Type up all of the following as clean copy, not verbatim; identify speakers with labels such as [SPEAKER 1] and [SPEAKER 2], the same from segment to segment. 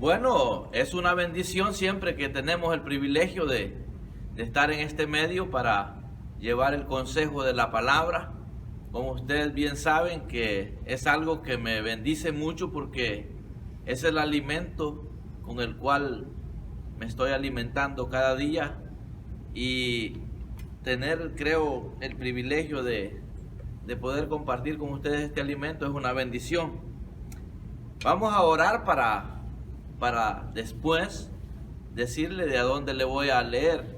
[SPEAKER 1] Bueno, es una bendición siempre que tenemos el privilegio de estar en este medio para llevar el consejo de la palabra. Como ustedes bien saben, que es algo que me bendice mucho porque es el alimento con el cual me estoy alimentando cada día, y tener, creo, el privilegio de poder compartir con ustedes este alimento es una bendición. Vamos a orar para después decirle de a dónde le voy a leer,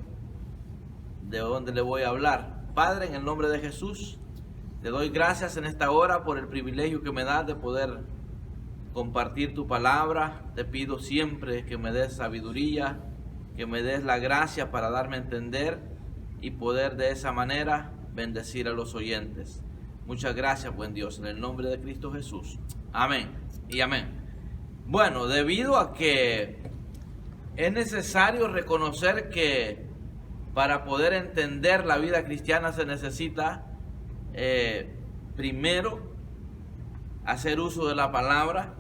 [SPEAKER 1] de dónde le voy a hablar. Padre, en el nombre de Jesús, te doy gracias en esta hora por el privilegio que me das de poder compartir tu palabra. Te pido siempre que me des sabiduría, que me des la gracia para darme a entender y poder de esa manera bendecir a los oyentes. Muchas gracias, buen Dios, en el nombre de Cristo Jesús. Amén y amén. Bueno, debido a que es necesario reconocer que para poder entender la vida cristiana se necesita primero hacer uso de la palabra,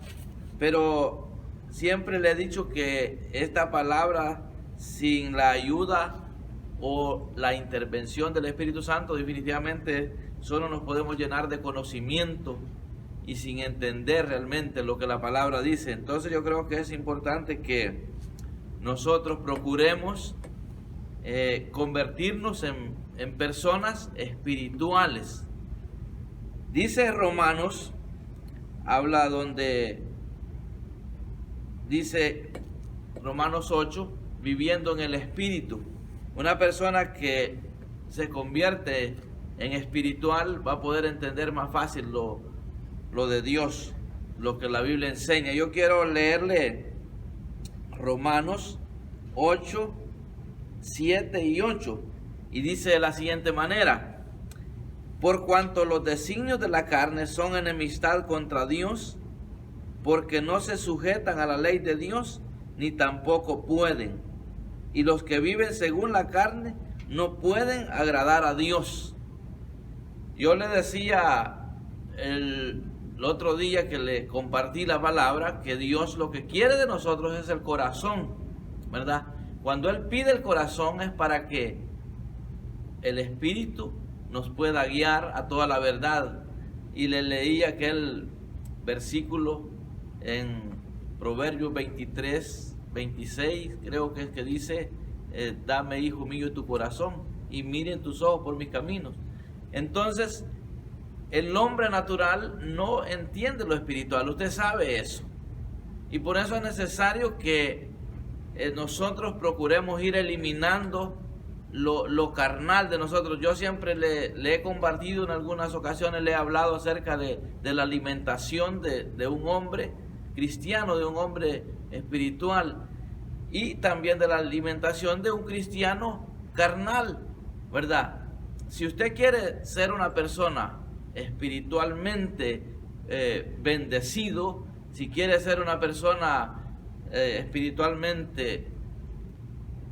[SPEAKER 1] pero siempre le he dicho que esta palabra, sin la ayuda o la intervención del Espíritu Santo, definitivamente solo nos podemos llenar de conocimiento y sin entender realmente lo que la palabra dice. Entonces yo creo que es importante que nosotros procuremos convertirnos en personas espirituales. Dice Romanos, habla donde dice Romanos 8, viviendo en el Espíritu. Una persona que se convierte en espiritual va a poder entender más fácil lo de Dios, lo que la Biblia enseña. Yo quiero leerle Romanos 8, 7 y 8, y dice de la siguiente manera: por cuanto los designios de la carne son enemistad contra Dios, porque no se sujetan a la ley de Dios, ni tampoco pueden. Y los que viven según la carne no pueden agradar a Dios. Yo le decía el otro día que le compartí la palabra, que Dios lo que quiere de nosotros es el corazón, ¿verdad? Cuando Él pide el corazón es para que el Espíritu nos pueda guiar a toda la verdad. Y le leí aquel versículo en Proverbios 23, 26, creo que es, que dice: dame, hijo mío, tu corazón, y miren tus ojos por mis caminos. Entonces, el hombre natural no entiende lo espiritual, usted sabe eso. Y por eso es necesario que nosotros procuremos ir eliminando lo carnal de nosotros. Yo siempre le he compartido, en algunas ocasiones le he hablado acerca de la alimentación de un hombre cristiano, de un hombre espiritual, y también de la alimentación de un cristiano carnal, ¿verdad? Si usted quiere ser una persona espiritualmente bendecido, si quiere ser una persona espiritualmente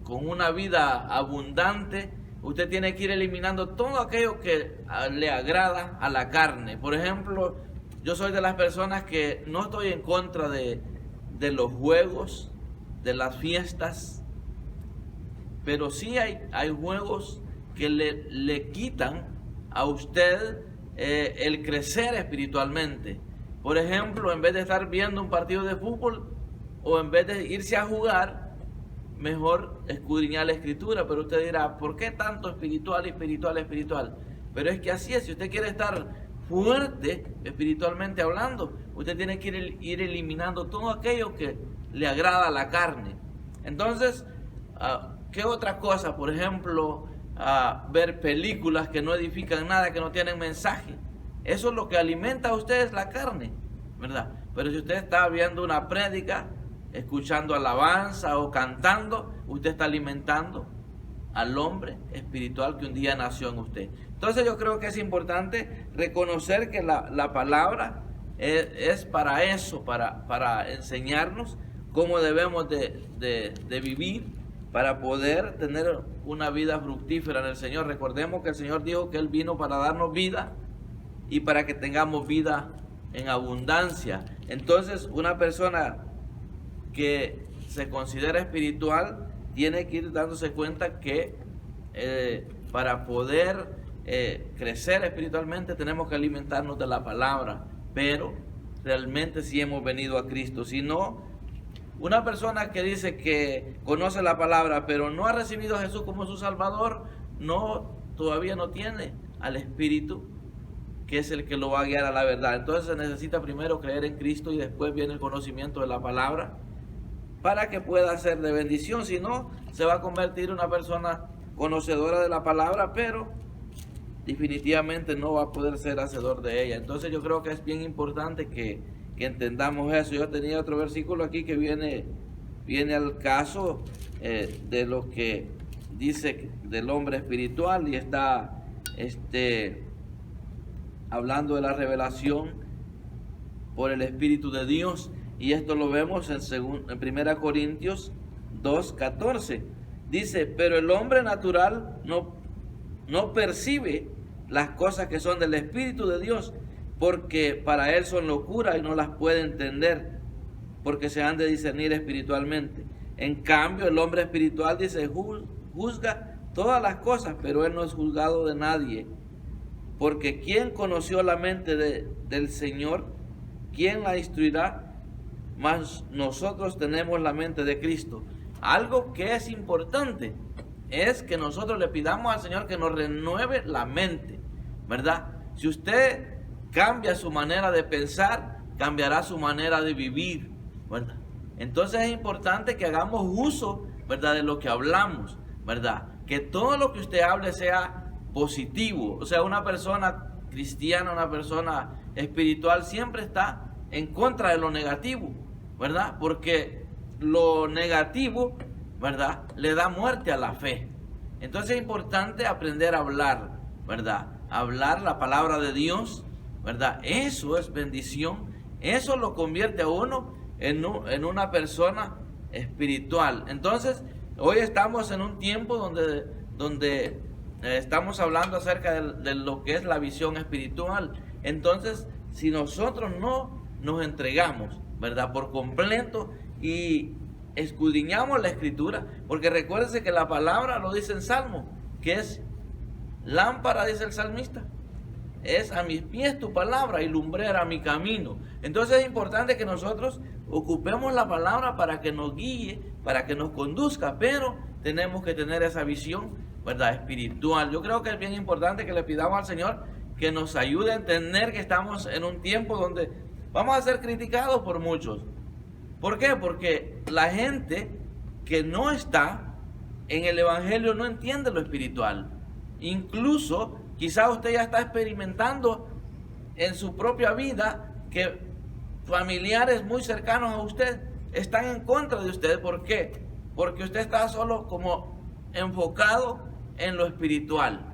[SPEAKER 1] con una vida abundante, usted tiene que ir eliminando todo aquello que le agrada a la carne. Por ejemplo, yo soy de las personas que no estoy en contra de los juegos, de las fiestas, pero sí hay juegos que le quitan a usted el crecer espiritualmente. Por ejemplo, en vez de estar viendo un partido de fútbol, o en vez de irse a jugar, mejor escudriñar la Escritura. Pero usted dirá: ¿por qué tanto espiritual, espiritual, espiritual? Pero es que así es. Si usted quiere estar fuerte espiritualmente hablando, usted tiene que ir eliminando todo aquello que le agrada a la carne. Entonces, ¿qué otra cosa? Por ejemplo, ver películas que no edifican nada, que no tienen mensaje. Eso es lo que alimenta a ustedes la carne, ¿verdad? Pero si usted está viendo una prédica, escuchando alabanza o cantando, usted está alimentando al hombre espiritual que un día nació en usted. Entonces yo creo que es importante reconocer que la palabra es para eso, para enseñarnos cómo debemos de vivir, para poder tener una vida fructífera en el Señor. Recordemos que el Señor dijo que Él vino para darnos vida y para que tengamos vida en abundancia. Entonces, una persona que se considera espiritual tiene que ir dándose cuenta que para poder crecer espiritualmente tenemos que alimentarnos de la palabra, pero realmente si hemos venido a Cristo. Si no, una persona que dice que conoce la palabra pero no ha recibido a Jesús como su Salvador, todavía no tiene al Espíritu, que es el que lo va a guiar a la verdad. Entonces se necesita primero creer en Cristo y después viene el conocimiento de la palabra para que pueda ser de bendición. Si no, se va a convertir en una persona conocedora de la palabra, pero definitivamente no va a poder ser hacedor de ella. Entonces yo creo que es bien importante que entendamos eso. Yo tenía otro versículo aquí que viene al caso de lo que dice del hombre espiritual, y está hablando de la revelación por el Espíritu de Dios, y esto lo vemos en 1 Corintios 2:14. Dice: pero el hombre natural no percibe las cosas que son del Espíritu de Dios, porque para él son locura y no las puede entender, porque se han de discernir espiritualmente. En cambio, el hombre espiritual, dice, juzga todas las cosas, pero él no es juzgado de nadie. Porque ¿quién conoció la mente del Señor? ¿Quién la instruirá? Mas nosotros tenemos la mente de Cristo. Algo que es importante es que nosotros le pidamos al Señor que nos renueve la mente, ¿verdad? Si usted cambia su manera de pensar, cambiará su manera de vivir, ¿verdad? Entonces es importante que hagamos uso, ¿verdad?, de lo que hablamos, ¿verdad? Que todo lo que usted hable sea positivo. O sea, una persona cristiana, una persona espiritual siempre está en contra de lo negativo, ¿verdad? Porque lo negativo, ¿verdad?, le da muerte a la fe. Entonces es importante aprender a hablar, ¿verdad? Hablar la palabra de Dios, ¿verdad? Eso es bendición. Eso lo convierte a uno en una persona espiritual. Entonces, hoy estamos en un tiempo donde estamos hablando acerca de lo que es la visión espiritual. Entonces, si nosotros no nos entregamos, ¿verdad?, por completo y escudriñamos la Escritura, porque recuérdense que la palabra lo dice en Salmo, que es lámpara, dice el salmista, es a mis pies tu palabra y lumbrera mi camino. Entonces es importante que nosotros ocupemos la palabra para que nos guíe, para que nos conduzca, pero tenemos que tener esa visión, ¿verdad?, espiritual. Yo creo que es bien importante que le pidamos al Señor que nos ayude a entender que estamos en un tiempo donde vamos a ser criticados por muchos. ¿Por qué? Porque la gente que no está en el Evangelio no entiende lo espiritual. Incluso quizás usted ya está experimentando en su propia vida que familiares muy cercanos a usted están en contra de usted. ¿Por qué? Porque usted está solo como enfocado en lo espiritual.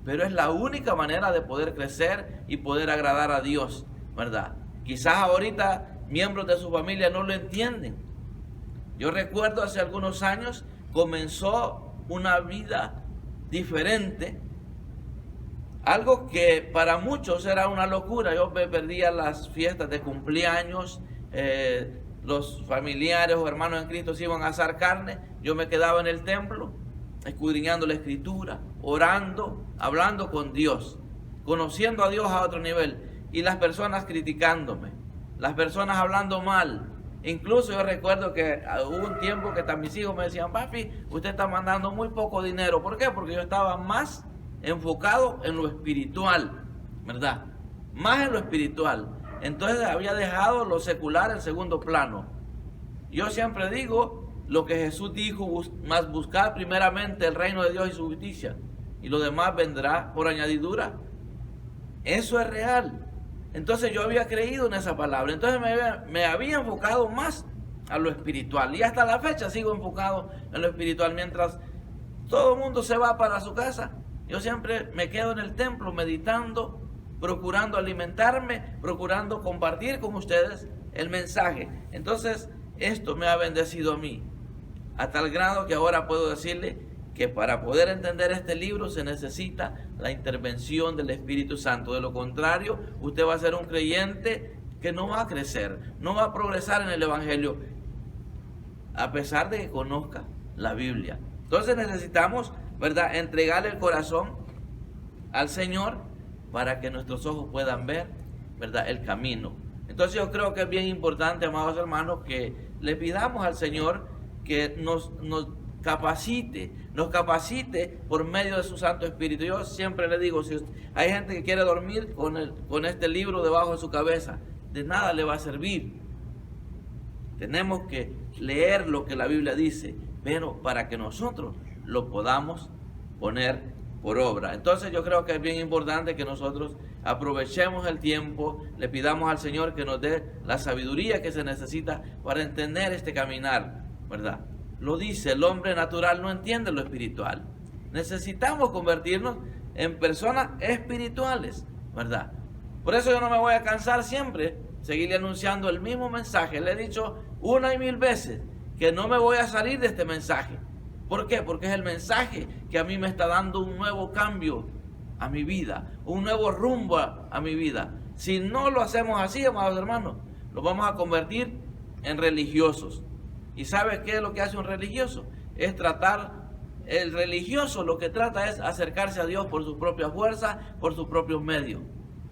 [SPEAKER 1] Pero es la única manera de poder crecer y poder agradar a Dios, ¿verdad? Quizás ahorita miembros de su familia no lo entienden. Yo recuerdo hace algunos años comenzó una vida diferente, algo que para muchos era una locura. Yo me perdía las fiestas de cumpleaños, los familiares o hermanos en Cristo se iban a asar carne, yo me quedaba en el templo escudriñando la Escritura, orando, hablando con Dios, conociendo a Dios a otro nivel, y las personas criticándome, las personas hablando mal. Incluso yo recuerdo que hubo un tiempo que hasta mis hijos me decían: papi, usted está mandando muy poco dinero. ¿Por qué? Porque yo estaba más enfocado en lo espiritual, ¿verdad? Más en lo espiritual. Entonces había dejado lo secular en segundo plano. Yo siempre digo lo que Jesús dijo: más buscar primeramente el reino de Dios y su justicia, y lo demás vendrá por añadidura. Eso es real. Entonces yo había creído en esa palabra. Entonces me había enfocado más a lo espiritual. Y hasta la fecha sigo enfocado en lo espiritual. Mientras todo el mundo se va para su casa, yo siempre me quedo en el templo meditando, procurando alimentarme, procurando compartir con ustedes el mensaje. Entonces esto me ha bendecido a mí, a tal grado que ahora puedo decirle que para poder entender este libro se necesita la intervención del Espíritu Santo. De lo contrario, usted va a ser un creyente que no va a crecer, no va a progresar en el Evangelio. a pesar de que conozca la Biblia. Entonces necesitamos, ¿verdad?, entregarle el corazón al Señor para que nuestros ojos puedan ver, ¿verdad?, el camino. Entonces yo creo que es bien importante, amados hermanos, que le pidamos al Señor que nos capacite por medio de su Santo Espíritu. Yo siempre le digo, si hay gente que quiere dormir con este libro debajo de su cabeza, de nada le va a servir. Tenemos que leer lo que la Biblia dice, pero para que nosotros lo podamos poner por obra. Entonces yo creo que es bien importante que nosotros aprovechemos el tiempo, le pidamos al Señor que nos dé la sabiduría que se necesita para entender este caminar, ¿verdad? Lo dice, el hombre natural no entiende lo espiritual. Necesitamos convertirnos en personas espirituales, ¿verdad? Por eso yo no me voy a cansar siempre seguirle anunciando el mismo mensaje. Le he dicho una y mil veces que no me voy a salir de este mensaje. ¿Por qué? Porque es el mensaje que a mí me está dando un nuevo cambio a mi vida, un nuevo rumbo a mi vida. Si no lo hacemos así, amados hermanos, lo vamos a convertir en religiosos. ¿Y sabes qué es lo que hace un religioso? Es tratar, el religioso lo que trata es acercarse a Dios por su propia fuerza, por sus propios medios.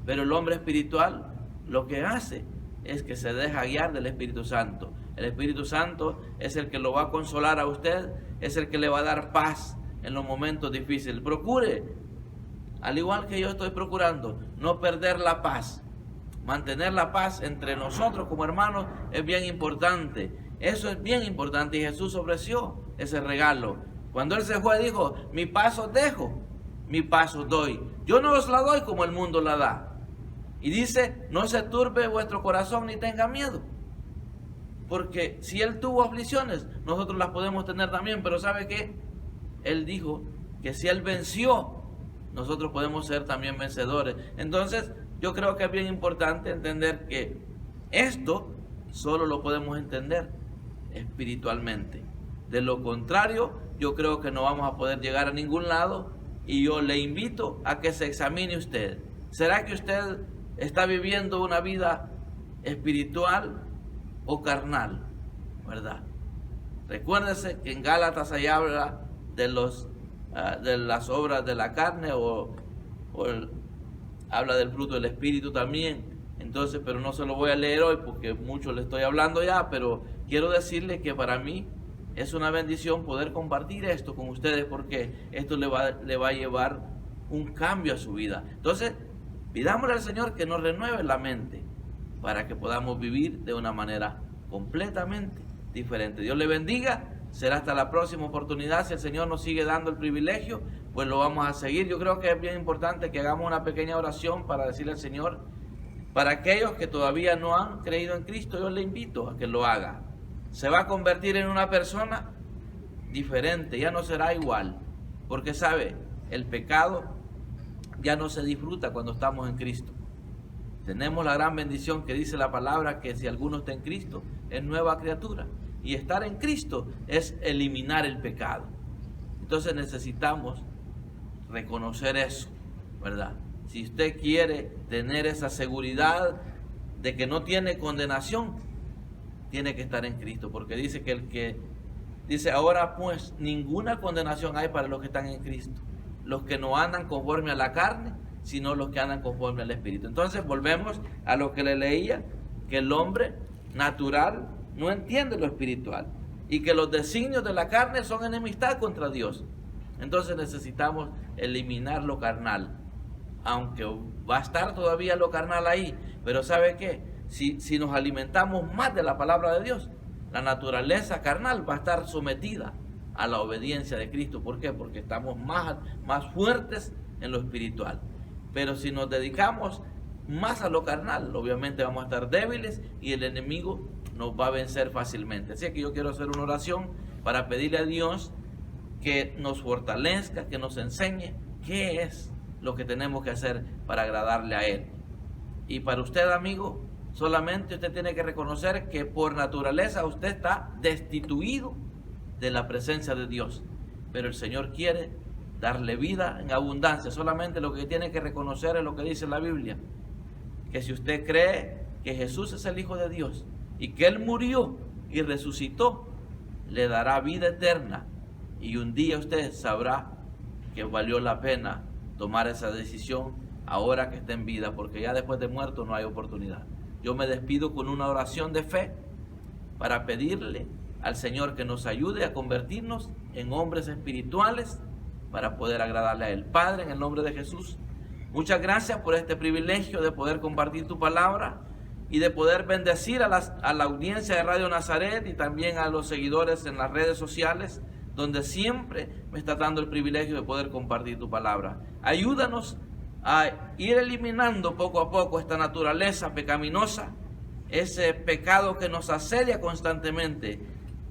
[SPEAKER 1] Pero el hombre espiritual lo que hace es que se deja guiar del Espíritu Santo. El Espíritu Santo es el que lo va a consolar a usted, es el que le va a dar paz en los momentos difíciles. Procure, al igual que yo estoy procurando, no perder la paz. Mantener la paz entre nosotros como hermanos es bien importante. Eso es bien importante, y Jesús ofreció ese regalo. Cuando Él se fue dijo, mi paz os dejo, mi paz os doy. Yo no os la doy como el mundo la da. Y dice, no se turbe vuestro corazón ni tenga miedo. Porque si Él tuvo aflicciones, nosotros las podemos tener también. Pero ¿sabe qué? Él dijo que si Él venció, nosotros podemos ser también vencedores. Entonces, yo creo que es bien importante entender que esto solo lo podemos entender espiritualmente. De lo contrario, yo creo que no vamos a poder llegar a ningún lado. Y yo le invito a que se examine usted. ¿Será que usted está viviendo una vida espiritual o carnal? ¿Verdad? Recuérdese que en Gálatas ahí habla de las obras de la carne habla del fruto del Espíritu también. Entonces, pero no se lo voy a leer hoy porque mucho le estoy hablando ya, pero quiero decirle que para mí es una bendición poder compartir esto con ustedes, porque esto le va a llevar un cambio a su vida. Entonces, pidámosle al Señor que nos renueve la mente para que podamos vivir de una manera completamente diferente. Dios le bendiga. Será hasta la próxima oportunidad. Si el Señor nos sigue dando el privilegio, pues lo vamos a seguir. Yo creo que es bien importante que hagamos una pequeña oración para decirle al Señor, para aquellos que todavía no han creído en Cristo, yo le invito a que lo haga. Se va a convertir en una persona diferente, ya no será igual, porque sabe, el pecado ya no se disfruta cuando estamos en Cristo. Tenemos la gran bendición que dice la palabra que si alguno está en Cristo, es nueva criatura. Y estar en Cristo es eliminar el pecado. Entonces necesitamos reconocer eso, ¿verdad? Si usted quiere tener esa seguridad de que no tiene condenación, tiene que estar en Cristo, porque dice que ahora pues ninguna condenación hay para los que están en Cristo, los que no andan conforme a la carne, sino los que andan conforme al Espíritu. Entonces volvemos a lo que le leía, que el hombre natural no entiende lo espiritual y que los designios de la carne son enemistad contra Dios. Entonces necesitamos eliminar lo carnal, aunque va a estar todavía lo carnal ahí, pero ¿sabe qué? Si nos alimentamos más de la palabra de Dios, la naturaleza carnal va a estar sometida a la obediencia de Cristo. ¿Por qué? Porque estamos más fuertes en lo espiritual. Pero si nos dedicamos más a lo carnal, obviamente vamos a estar débiles y el enemigo nos va a vencer fácilmente. Así que yo quiero hacer una oración para pedirle a Dios que nos fortalezca, que nos enseñe qué es lo que tenemos que hacer para agradarle a Él. Y para usted, amigo, solamente usted tiene que reconocer que por naturaleza usted está destituido de la presencia de Dios. Pero el Señor quiere darle vida en abundancia. Solamente lo que tiene que reconocer es lo que dice la Biblia. Que si usted cree que Jesús es el Hijo de Dios y que Él murió y resucitó le dará vida eterna. Y un día usted sabrá que valió la pena tomar esa decisión ahora que está en vida, porque ya después de muerto no hay oportunidad. Yo me despido con una oración de fe para pedirle al Señor que nos ayude a convertirnos en hombres espirituales para poder agradarle a Él. Padre, en el nombre de Jesús, muchas gracias por este privilegio de poder compartir tu palabra y de poder bendecir a la audiencia de Radio Nazaret y también a los seguidores en las redes sociales, donde siempre me está dando el privilegio de poder compartir tu palabra. Ayúdanos a ir eliminando poco a poco esta naturaleza pecaminosa, ese pecado que nos asedia constantemente.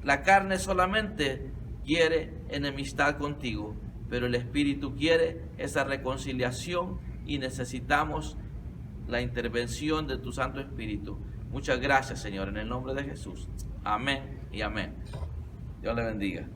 [SPEAKER 1] La carne solamente quiere enemistad contigo, pero el Espíritu quiere esa reconciliación y necesitamos la intervención de tu Santo Espíritu. Muchas gracias, Señor, en el nombre de Jesús. Amén y amén. Dios le bendiga.